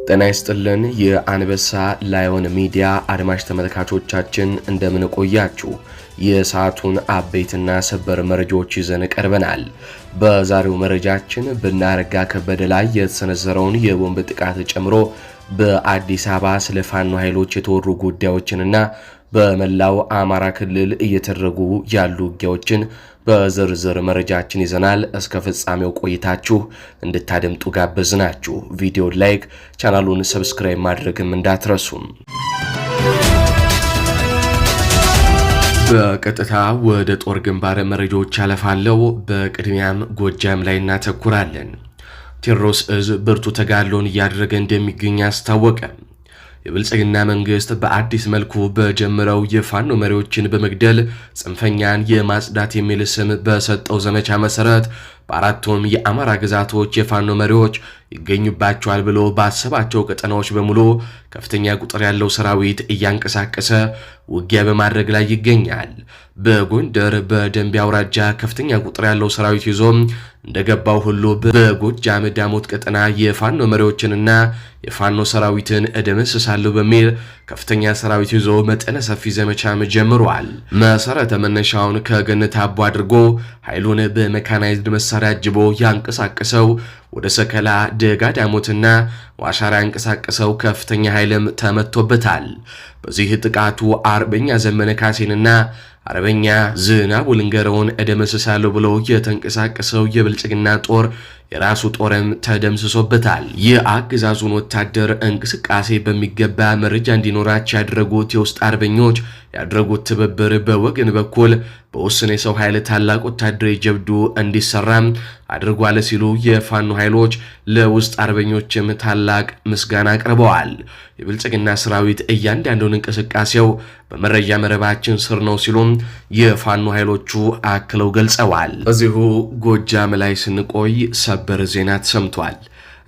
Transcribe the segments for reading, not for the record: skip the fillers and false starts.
ጤና ይስጥልን የአንበሳ ላዮን ሚዲያ አድማጭ ተመልካቾቻችን እንደምን ቆያችሁ? የሰዓቱን አበይትና ሰበር መረጃዎች ይዘን ቀርበናል። በዛሬው መረጃችን በናረጋ ከበደ ላይ የተሰነዘረውን የቦምብ ጥቃት ጨምሮ በአዲስ አበባ ስለ ፋኖ ኃይሎች የተወሩ ጉዳዮችንና በመላው አማራ ክልል እየተደረጉ ያሉ ውጊያዎችን በዝርዝር መረጃችን ይዘናል። እስከ ፍጻሜው ቆይታችሁ እንድታደምጡ ጋበዝናችሁ። ቪዲዮ ላይክ፣ ቻናሉን ሰብስክራይብ ማድረግም እንዳትረሱ። በቀጥታ ወደ ጦር ግንባር መረጃዎች ያለፋለው። በቅድሚያም ጎጃም ላይ እናተኩራለን። ቴዎድሮስ እዝ ብርቱ ተጋድሎን እያደረገ እንደሚገኝ አስታወቀ። የብልጽግና መንግስት በአዲስ መልኩ በጀመረው የፋኖ መሪዎችን በመግደል ጽንፈኛን የማጽዳት የሚል ስም በሰጠው ዘመቻ መሰረት በአራቱም የአማራ ግዛቶች የፋኖ መሪዎች ይገኙባቸዋል ብሎ ባሰባቸው ቀጠናዎች በሙሉ ከፍተኛ ቁጥር ያለው ሰራዊት እያንቀሳቀሰ ውጊያ በማድረግ ላይ ይገኛል። በጎንደር በደንቢያ አውራጃ ከፍተኛ ቁጥር ያለው ሰራዊት ይዞ እንደገባው ሁሉ በጎጃም ዳሞት ቀጠና የፋኖ መሪዎችንና የፋኖ ሰራዊትን እደመስሳለሁ በሚል ከፍተኛ ሰራዊት ይዞ መጠነ ሰፊ ዘመቻም ጀምሯል። መሰረተ መነሻውን ከገነት አቦ አድርጎ ኃይሉን በሜካናይዝድ መሳሪያ አጅቦ ያንቀሳቀሰው ወደ ሰከላ ደጋ ዳሞትና ዋሻራ ያንቀሳቀሰው ከፍተኛ ኃይልም ተመቶበታል። በዚህ ጥቃቱ አርበኛ ዘመነ ካሴንና አርበኛ ዝናቡ ልንገረውን እደመስሳለሁ ብሎ የተንቀሳቀሰው የብልጽግና ጦር የራሱ ጦርም ተደምስሶበታል። የአገዛዙን ወታደር እንቅስቃሴ በሚገባ መረጃ እንዲኖራቸው ያደረጉት የውስጥ አርበኞች ያደረጉት ትብብር በወገን በኩል በውስን የሰው ኃይል ታላቅ ወታደራዊ ጀብዱ እንዲሰራም አድርጓል ሲሉ የፋኖ ኃይሎች ለውስጥ አርበኞችም ታላቅ ምስጋና አቅርበዋል። የብልጽግና ሰራዊት እያንዳንዱን እንቅስቃሴው በመረጃ መረባችን ስር ነው ሲሉም የፋኖ ኃይሎቹ አክለው ገልጸዋል። በዚሁ ጎጃም ላይ ስንቆይ ሰበር ዜና ተሰምቷል።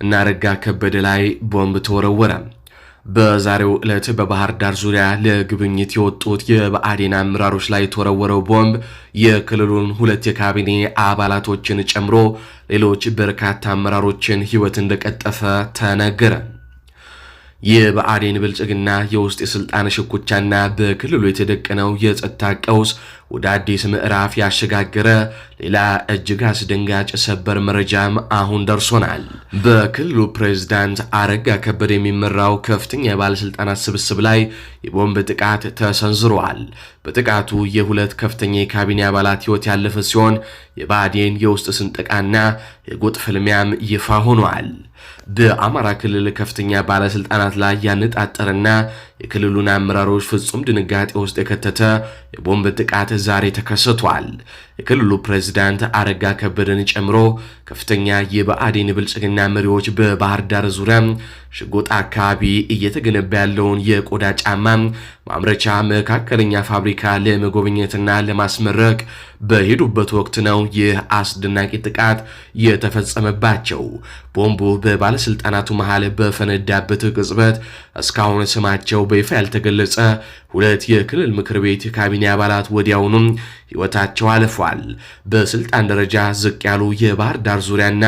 እናረጋ ከበደ ላይ ቦምብ ተወረወረ። በዛሬው ዕለት በባህር ዳር ዙሪያ ለጉብኝት የወጡት የብአዴን አመራሮች ላይ የተወረወረው ቦምብ የክልሉን 2 የካቢኔ አባላቶችን ጨምሮ ሌሎች በርካታ አመራሮችን ሕይወት እንደቀጠፈ ተነገረ። የብአዴን ብልጽግና የውስጥ የስልጣን ሽኩቻና በክልሉ የተደቀነው የጸጥታ ቀውስ ወደ አዲስ ምዕራፍ ያሸጋገረ ሌላ እጅግ አስደንጋጭ ሰበር መረጃም አሁን ደርሶናል። በክልሉ ፕሬዝዳንት አረጋ ከበደ የሚመራው ከፍተኛ የባለስልጣናት ስብስብ ላይ የቦምብ ጥቃት ተሰንዝሯል። በጥቃቱ የ2 ከፍተኛ የካቢኔ አባላት ሕይወት ያለፈ ሲሆን የብአዴን የውስጥ ስንጠቃና የጎጥ ፍልሚያም ይፋ ሆኗል። በአማራ ክልል ከፍተኛ ባለስልጣናት ላይ ያነጣጠረና የክልሉን አመራሮች ፍጹም ድንጋጤ ውስጥ የከተተ የቦምብ ጥቃት ዛሬ ተከስቷል። የክልሉ ፕሬዝዳንት አረጋ ከበደን ጨምሮ ከፍተኛ የብአዴን ብልጽግና መሪዎች በባህር ዳር ዙሪያ ሽጎጥ አካባቢ እየተገነባ ያለውን የቆዳ ጫማ ማምረቻ መካከለኛ ፋብሪካ ለመጎብኘትና ለማስመረቅ በሄዱበት ወቅት ነው ይህ አስደናቂ ጥቃት የተፈጸመባቸው። ቦምቡ በባለስልጣናቱ መሃል በፈነዳበት ቅጽበት እስካሁን ስማቸው በይፋ ያልተገለጸ 2 የክልል ምክር ቤት ካቢኔ አባላት ወዲያውኑም ሕይወታቸው አልፏል። በስልጣን ደረጃ ዝቅ ያሉ የባህር ዳር ዙሪያና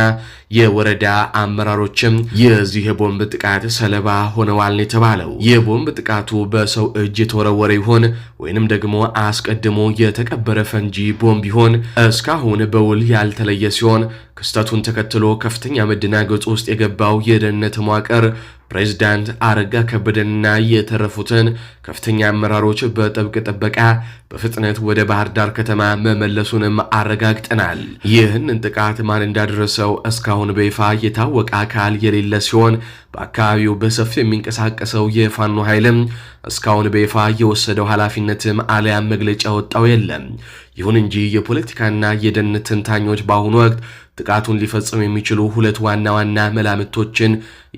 የወረዳ አመራሮችም የዚህ የቦምብ ጥቃት ሰለባ ሆነዋል የተባለው። የቦምብ ጥቃቱ በሰው እጅ የተወረወረ ይሆን ወይንም ደግሞ አስቀድሞ የተቀበረ ፈንጂ ቦምብ ይሆን እስካሁን በውል ያልተለየ ሲሆን ክስተቱን ተከትሎ ከፍተኛ መደናገጥ ውስጥ የገባው የደህንነት መዋቅር ፕሬዝዳንት አረጋ ከበደንና የተረፉትን ከፍተኛ አመራሮች በጥብቅ ጥበቃ በፍጥነት ወደ ባህር ዳር ከተማ መመለሱንም አረጋግጠናል። ይህንን ጥቃት ማን እንዳደረሰው እስካሁን በይፋ የታወቀ አካል የሌለ ሲሆን በአካባቢው በሰፊው የሚንቀሳቀሰው የፋኖ ኃይልም እስካሁን በይፋ የወሰደው ኃላፊነትም አለያም መግለጫ ወጣው የለም። ይሁን እንጂ የፖለቲካና የደህንነት ተንታኞች በአሁኑ ወቅት ጥቃቱን ሊፈጽሙ የሚችሉ 2 ዋና ዋና መላምቶችን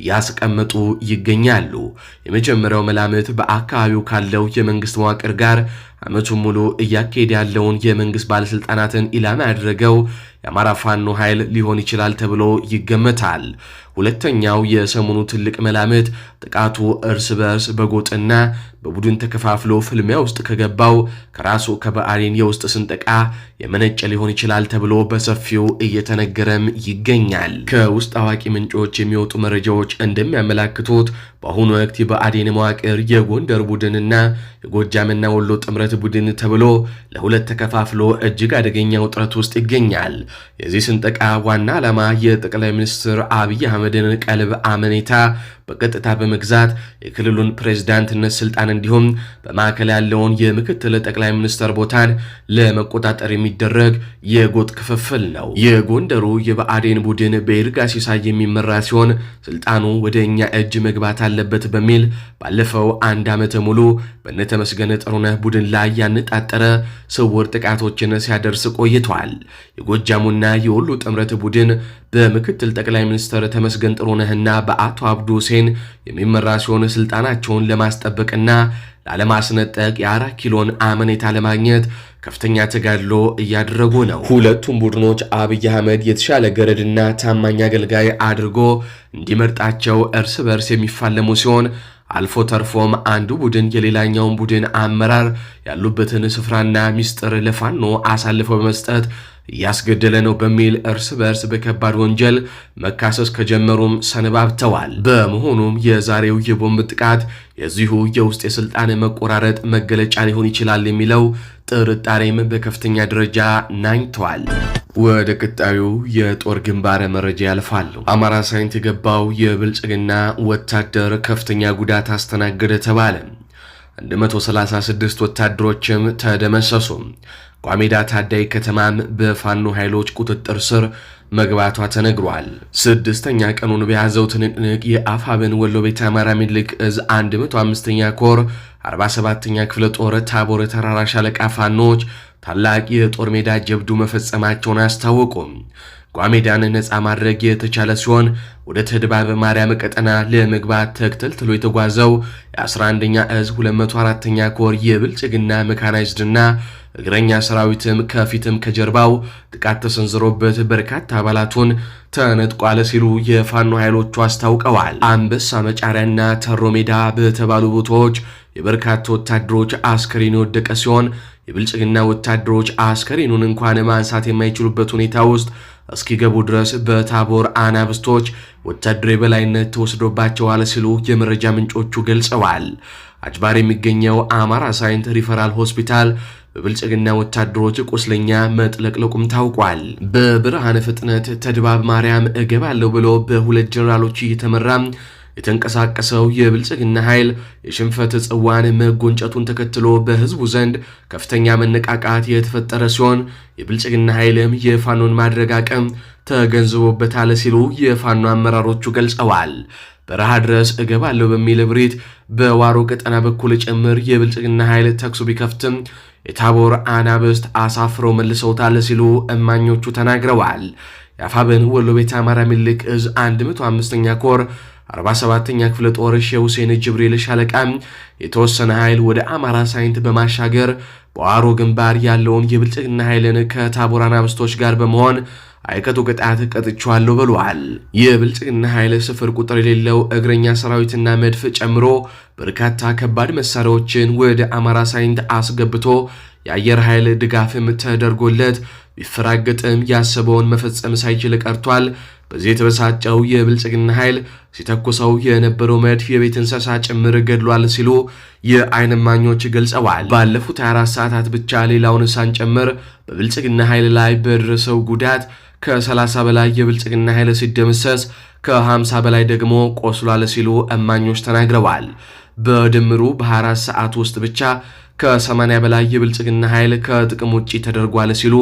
ያስቀመጡ ይገኛሉ። የመጀመሪያው መላምት በአካባቢው ካለው የመንግስት መዋቅር ጋር ዓመቱን ሙሉ እያካሄደ ያለውን የመንግስት ባለስልጣናትን ኢላማ ያደረገው የአማራ ፋኖ ኃይል ሊሆን ይችላል ተብሎ ይገመታል። ሁለተኛው የሰሞኑ ትልቅ መላምት ጥቃቱ እርስ በርስ በጎጥና በቡድን ተከፋፍሎ ፍልሚያ ውስጥ ከገባው ከራሱ ከብአዴን የውስጥ ስንጠቃ የመነጨ ሊሆን ይችላል ተብሎ በሰፊው እየተነገረም ይገኛል። ከውስጥ አዋቂ ምንጮች የሚወጡ መረጃዎች እንደሚያመላክቱት በአሁኑ ወቅት የብአዴን መዋቅር የጎንደር ቡድንና የጎጃምና ወሎ ጥምረት ቡድን ተብሎ ለሁለት ተከፋፍሎ እጅግ አደገኛ ውጥረት ውስጥ ይገኛል። የዚህ ስንጠቃ ዋና ዓላማ የጠቅላይ ሚኒስትር አብይ አህመድን ቀልብ አመኔታ በቀጥታ በመግዛት የክልሉን ፕሬዝዳንትነት ስልጣን እንዲሁም በማዕከል ያለውን የምክትል ጠቅላይ ሚኒስትር ቦታን ለመቆጣጠር የሚደረግ የጎጥ ክፍፍል ነው። የጎንደሩ የብአዴን ቡድን በይርጋ ሲሳይ የሚመራ ሲሆን ስልጣኑ ወደ እኛ እጅ መግባት አለበት በሚል ባለፈው አንድ ዓመት ሙሉ በነተመስገነ ጥሩነህ ቡድን ላይ ያነጣጠረ ስውር ጥቃቶችን ሲያደርስ ቆይቷል። የጎጃሙና የወሎ ጥምረት ቡድን በምክትል ጠቅላይ ሚኒስትር ተመስገን ጥሩነህና በአቶ አብዱ ሁሴን የሚመራ ሲሆን ስልጣናቸውን ለማስጠበቅና ላለማስነጠቅ የ4 ኪሎን አመኔታ ለማግኘት ከፍተኛ ተጋድሎ እያደረጉ ነው። ሁለቱም ቡድኖች አብይ አህመድ የተሻለ ገረድና ታማኝ አገልጋይ አድርጎ እንዲመርጣቸው እርስ በርስ የሚፋለሙ ሲሆን አልፎ ተርፎም አንዱ ቡድን የሌላኛውን ቡድን አመራር ያሉበትን ስፍራና ሚስጥር ለፋኖ አሳልፎ በመስጠት እያስገደለ ነው በሚል እርስ በርስ በከባድ ወንጀል መካሰስ ከጀመሩም ሰነባብተዋል። በመሆኑም የዛሬው የቦምብ ጥቃት የዚሁ የውስጥ የስልጣን መቆራረጥ መገለጫ ሊሆን ይችላል የሚለው ጥርጣሬም በከፍተኛ ደረጃ ናኝቷል። ወደ ቀጣዩ የጦር ግንባር መረጃ ያልፋሉ። አማራ ሳይንት የገባው የብልጽግና ወታደር ከፍተኛ ጉዳት አስተናገደ ተባለ። 136 ወታደሮችም ተደመሰሱ። ቋሜዳ ታዳይ ከተማም በፋኖ ኃይሎች ቁጥጥር ስር መግባቷ ተነግሯል። 6ኛ ቀኑን በያዘው ትንቅንቅ የአፋብን ወሎ ቤተ አማራ ሚኒልክ እዝ 105ኛ ኮር 47ኛ ክፍለ ጦር ታቦር ተራራ ሻለቃ ፋኖች ታላቅ የጦር ሜዳ ጀብዱ መፈጸማቸውን አስታወቁም። ቋሜዳን ነፃ ማድረግ የተቻለ ሲሆን ወደ ተድባበ ማርያም ቀጠና ለመግባት ተከታትሎ የተጓዘው የ11ኛ እዝ 204ኛ ኮር የብልጽግና መካናይዝድና እግረኛ ሰራዊትም ከፊትም ከጀርባው ጥቃት ተሰንዝሮበት በርካታ አባላቱን ተነጥቋል ሲሉ የፋኖ ኃይሎቹ አስታውቀዋል። አንበሳ መጫሪያና ተሮ ሜዳ በተባሉ ቦታዎች የበርካታ ወታደሮች አስከሬን የወደቀ ሲሆን የብልጽግና ወታደሮች አስከሬኑን እንኳን ማንሳት የማይችሉበት ሁኔታ ውስጥ እስኪገቡ ድረስ በታቦር አናብስቶች ወታደራዊ በላይነት ተወስዶባቸዋል ሲሉ የመረጃ ምንጮቹ ገልጸዋል። አጅባር የሚገኘው አማራ ሳይንት ሪፈራል ሆስፒታል በብልጽግና ወታደሮች ቁስለኛ መጥለቅለቁም ታውቋል። በብርሃነ ፍጥነት ተድባብ ማርያም እገባለሁ ብሎ በሁለት ጀነራሎች እየተመራ የተንቀሳቀሰው የብልጽግና ኃይል የሽንፈት ጽዋን መጎንጨቱን ተከትሎ በህዝቡ ዘንድ ከፍተኛ መነቃቃት የተፈጠረ ሲሆን የብልጽግና ኃይልም የፋኖን ማድረግ አቅም ተገንዝቦበታል ሲሉ የፋኖ አመራሮቹ ገልጸዋል። በረሃ ድረስ እገባለሁ በሚል እብሪት በዋሮ ቀጠና በኩል ጭምር የብልጽግና ኃይል ተኩሱ ቢከፍትም የታቦር አናብስት አሳፍረው መልሰውታል ሲሉ እማኞቹ ተናግረዋል። የአፋብን ወሎ ቤተ አማራ ሚኒልክ እዝ 105ኛ ኮር 47ኛ ክፍለ ጦር ሼህ ሁሴን ጅብሪል ሻለቃ የተወሰነ ኃይል ወደ አማራ ሳይንት በማሻገር በዋሮ ግንባር ያለውን የብልጽግና ኃይልን ከታቦር አናብስቶች ጋር በመሆን አይቀጡ ቅጣት ቀጥቻለሁ ብለዋል። የብልጽግና ኃይል ስፍር ቁጥር የሌለው እግረኛ ሰራዊትና መድፍ ጨምሮ በርካታ ከባድ መሳሪያዎችን ወደ አማራ ሳይንት አስገብቶ የአየር ኃይል ድጋፍም ተደርጎለት ቢፈራገጥም ያሰበውን መፈጸም ሳይችል ቀርቷል። በዚህ የተበሳጨው የብልጽግና ኃይል ሲተኩሰው የነበረው መድፍ የቤት እንስሳ ጭምር ገድሏል ሲሉ የዓይን እማኞች ገልጸዋል። ባለፉት 24 ሰዓታት ብቻ ሌላውን ሳንጨምር በብልጽግና ኃይል ላይ በደረሰው ጉዳት ከ30 በላይ የብልጽግና ኃይል ሲደመሰስ ከ50 በላይ ደግሞ ቆስሏል ሲሉ እማኞች ተናግረዋል። በድምሩ በ24 ሰዓት ውስጥ ብቻ ከ80 በላይ የብልጽግና ኃይል ከጥቅም ውጪ ተደርጓል ሲሉ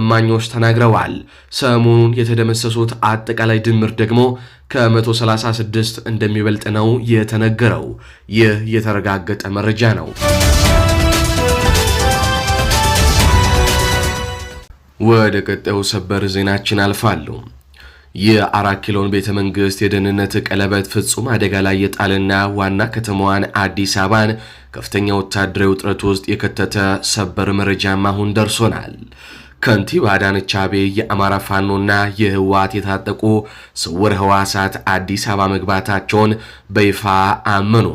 እማኞች ተናግረዋል። ሰሞኑን የተደመሰሱት አጠቃላይ ድምር ደግሞ ከ136 እንደሚበልጥ ነው የተነገረው። ይህ የተረጋገጠ መረጃ ነው። ወደ ቀጣዩ ሰበር ዜናችን አልፋሉ። የ4 ኪሎን ቤተ መንግስት የደህንነት ቀለበት ፍጹም አደጋ ላይ የጣልና ዋና ከተማዋን አዲስ አበባን ከፍተኛ ወታደራዊ ውጥረት ውስጥ የከተተ ሰበር መረጃም አሁን ደርሶናል። ከንቲባ አዳነች አቤቤ የአማራ ፋኖና የህወሓት የታጠቁ ስውር ህዋሳት አዲስ አበባ መግባታቸውን በይፋ አመኑ።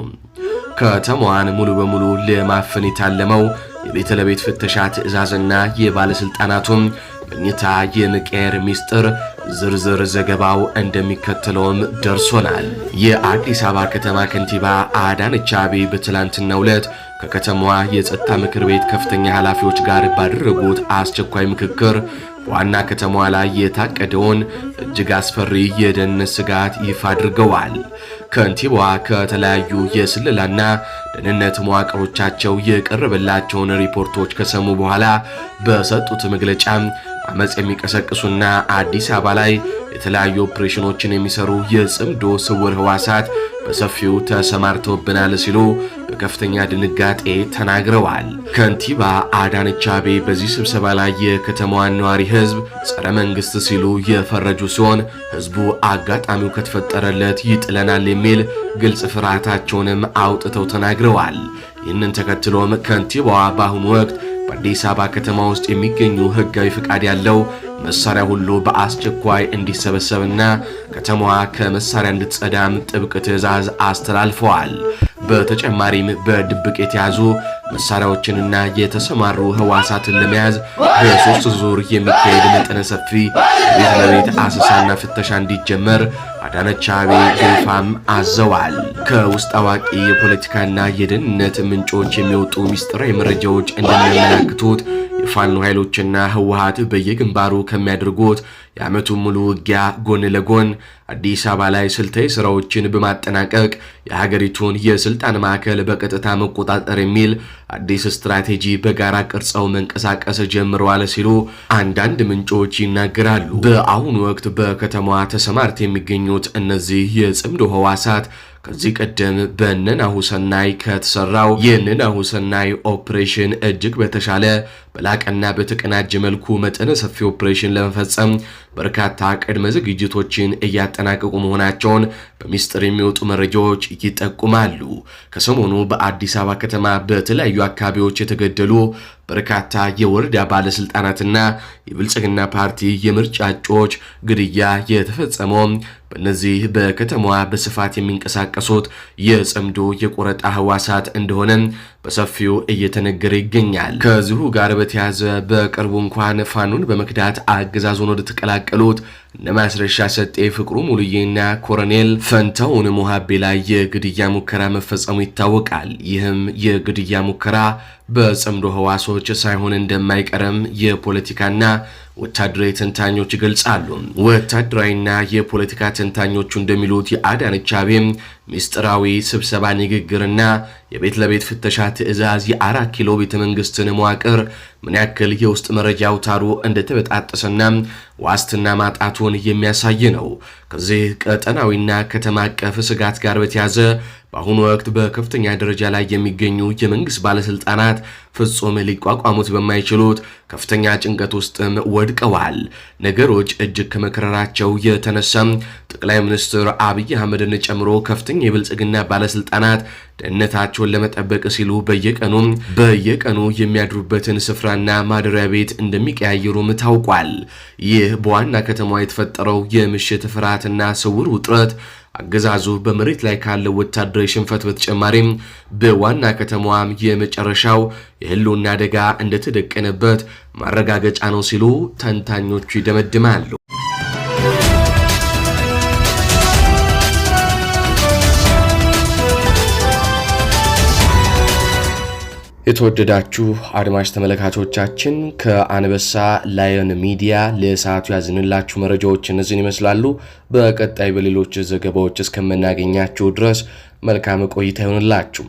ከተማዋን ሙሉ በሙሉ ለማፈን የታለመው የቤት ለቤት ፍተሻ ትዕዛዝና የባለስልጣናቱም መኝታ የመቀየር ሚስጥር ዝርዝር ዘገባው እንደሚከተለውም ደርሶናል። የአዲስ አበባ ከተማ ከንቲባ አዳነች አቤቤ በትላንትናው ዕለት ከከተማዋ የጸጥታ ምክር ቤት ከፍተኛ ኃላፊዎች ጋር ባደረጉት አስቸኳይ ምክክር ዋና ከተማዋ ላይ የታቀደውን እጅግ አስፈሪ የደህንነት ስጋት ይፋ አድርገዋል። ከንቲባዋ ከተለያዩ የስለላና ደህንነት መዋቅሮቻቸው የቀረበላቸውን ሪፖርቶች ከሰሙ በኋላ በሰጡት መግለጫ አመጽ የሚቀሰቅሱና አዲስ አበባ ላይ የተለያዩ ኦፕሬሽኖችን የሚሰሩ የጽምዶ ስውር ህዋሳት በሰፊው ተሰማርተውብናል ሲሉ በከፍተኛ ድንጋጤ ተናግረዋል። ከንቲባ አዳነች አቤቤ በዚህ ስብሰባ ላይ የከተማዋን ነዋሪ ህዝብ ጸረ መንግስት ሲሉ የፈረጁ ሲሆን ህዝቡ አጋጣሚው ከተፈጠረለት ይጥለናል የሚል ግልጽ ፍርሃታቸውንም አውጥተው ተናግረዋል። ይህንን ተከትሎም ከንቲባዋ በአሁኑ ወቅት በአዲስ አበባ ከተማ ውስጥ የሚገኙ ህጋዊ ፍቃድ ያለው መሳሪያ ሁሉ በአስቸኳይ እንዲሰበሰብና ከተማዋ ከመሳሪያ እንድትጸዳም ጥብቅ ትዕዛዝ አስተላልፈዋል። በተጨማሪም በድብቅ የተያዙ መሳሪያዎችንና የተሰማሩ ህዋሳትን ለመያዝ በሶስት ዙር የሚካሄድ መጠነ ሰፊ ቤት ለቤት አሰሳና ፍተሻ እንዲጀመር አዳነች አቤቤ በይፋም አዘዋል። ከውስጥ አዋቂ የፖለቲካና የደህንነት ምንጮች የሚወጡ ሚስጥራዊ መረጃዎች እንደሚያመለክቱት የፋኖ ኃይሎችና ህወሓት በየግንባሩ ከሚያደርጉት የዓመቱን ሙሉ ውጊያ ጎን ለጎን አዲስ አበባ ላይ ስልታዊ ስራዎችን በማጠናቀቅ የሀገሪቱን የስልጣን ማዕከል በቀጥታ መቆጣጠር የሚል አዲስ ስትራቴጂ በጋራ ቀርጸው መንቀሳቀስ ጀምረዋል ሲሉ አንዳንድ ምንጮች ይናገራሉ። በአሁኑ ወቅት በከተማዋ ተሰማርተው የሚገኙት እነዚህ የጽምዶ ህዋሳት ከዚህ ቀደም በነናሁ ሰናይ ከተሰራው የነናሁ ሰናይ ኦፕሬሽን እጅግ በተሻለ በላቀና በተቀናጀ መልኩ መጠነ ሰፊ ኦፕሬሽን ለመፈጸም በርካታ ቅድመ ዝግጅቶችን እያጠናቀቁ መሆናቸውን በሚስጥር የሚወጡ መረጃዎች ይጠቁማሉ። ከሰሞኑ በአዲስ አበባ ከተማ በተለያዩ አካባቢዎች የተገደሉ በርካታ የወረዳ ባለስልጣናትና የብልጽግና ፓርቲ የምርጫ እጩዎች ግድያ የተፈጸመው በእነዚህ በከተማዋ በስፋት የሚንቀሳቀሱት የጽምዶ የቆረጣ ህዋሳት እንደሆነ በሰፊው እየተነገረ ይገኛል። ከዚሁ ጋር በተያያዘ በቅርቡ እንኳን ፋኖን በመክዳት አገዛዙን ወደ ተቀላቀሉት እነ ማስረሻ ሰጤ፣ ፍቅሩ ሙሉዬና ኮሎኔል ፈንታውን ሙሃቤ ላይ የግድያ ሙከራ መፈጸሙ ይታወቃል። ይህም የግድያ ሙከራ በጽምዶ ህዋሶች ሳይሆን እንደማይቀርም የፖለቲካና ወታደራዊ ተንታኞች ይገልጻሉ። ወታደራዊና የፖለቲካ ተንታኞቹ እንደሚሉት የአዳነች አቤቤ ሚስጥራዊ ስብሰባ ንግግርና የቤት ለቤት ፍተሻ ትዕዛዝ የ4 ኪሎ ቤተ መንግስትን መዋቅር ምን ያክል የውስጥ መረጃ አውታሩ እንደተበጣጠሰና ዋስትና ማጣቱን የሚያሳይ ነው። ከዚህ ቀጠናዊና ከተማ አቀፍ ስጋት ጋር በተያያዘ በአሁኑ ወቅት በከፍተኛ ደረጃ ላይ የሚገኙ የመንግስት ባለስልጣናት ፍጹም ሊቋቋሙት በማይችሉት ከፍተኛ ጭንቀት ውስጥም ወድቀዋል። ነገሮች እጅግ ከመከረራቸው የተነሳም ጠቅላይ ሚኒስትር አብይ አህመድን ጨምሮ ከፍተኛ የብልጽግና ባለስልጣናት ደህንነታቸውን ለመጠበቅ ሲሉ በየቀኑ የሚያድሩበትን ስፍራና ማደሪያ ቤት እንደሚቀያየሩም ታውቋል። ይህ በዋና ከተማዋ የተፈጠረው የምሽት ፍርሃትና ስውር ውጥረት አገዛዙ በመሬት ላይ ካለው ወታደራዊ ሽንፈት በተጨማሪም በዋና ከተማዋም የመጨረሻው የህልውና አደጋ እንደተደቀነበት ማረጋገጫ ነው ሲሉ ተንታኞቹ ይደመድማሉ። የተወደዳችሁ አድማጭ ተመልካቾቻችን ከአንበሳ ላየን ሚዲያ ለሰዓቱ ያዝንላችሁ መረጃዎች እነዚህን ይመስላሉ። በቀጣይ በሌሎች ዘገባዎች እስከምናገኛችሁ ድረስ መልካም ቆይታ ይሁንላችሁ።